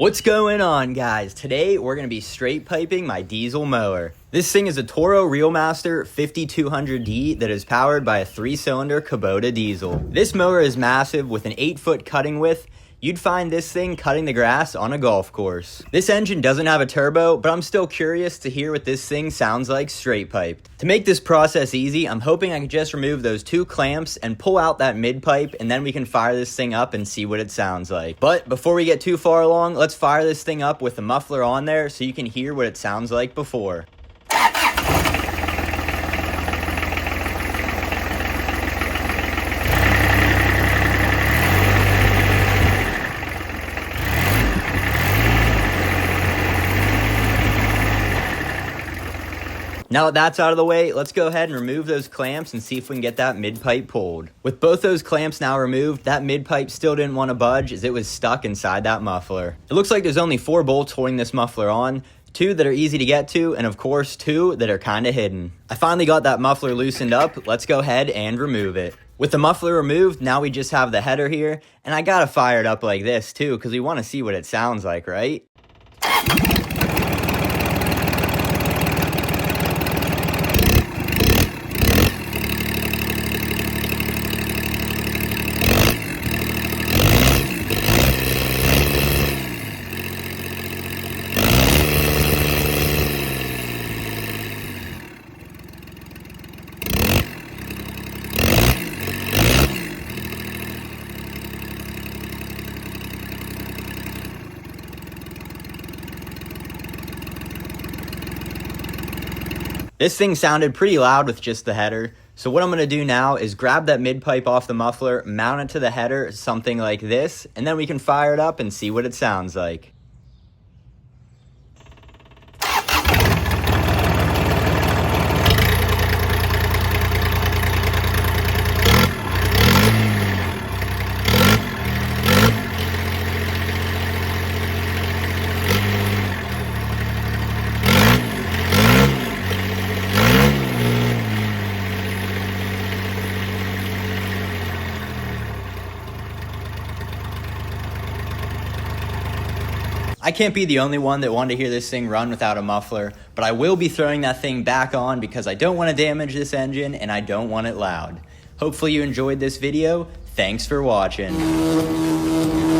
What's going on, guys? Today we're going to be straight piping my diesel mower. This thing is a Toro Reelmaster 5200D that is powered by a 3-cylinder Kubota diesel. This mower is massive with an 8-foot cutting width. You'd find this thing cutting the grass on a golf course. This engine doesn't have a turbo, but I'm still curious to hear what this thing sounds like straight piped. To make this process easy, I'm hoping I can just remove those 2 clamps and pull out that mid pipe, and then we can fire this thing up and see what it sounds like. But before we get too far along, let's fire this thing up with the muffler on there so you can hear what it sounds like before. Now that that's out of the way, let's go ahead and remove those clamps and see if we can get that mid-pipe pulled. With both those clamps now removed, that mid-pipe still didn't want to budge as it was stuck inside that muffler. It looks like there's only 4 bolts holding this muffler on, 2 that are easy to get to, and of course 2 that are kind of hidden. I finally got that muffler loosened up. Let's go ahead and remove it. With the muffler removed, now we just have the header here, and I gotta fire it up like this too because we want to see what it sounds like, right? This thing sounded pretty loud with just the header, so what I'm going to do now is grab that mid-pipe off the muffler, mount it to the header, something like this, and then we can fire it up and see what it sounds like. I can't be the only one that wanted to hear this thing run without a muffler, but I will be throwing that thing back on because I don't want to damage this engine and I don't want it loud. Hopefully you enjoyed this video. Thanks for watching.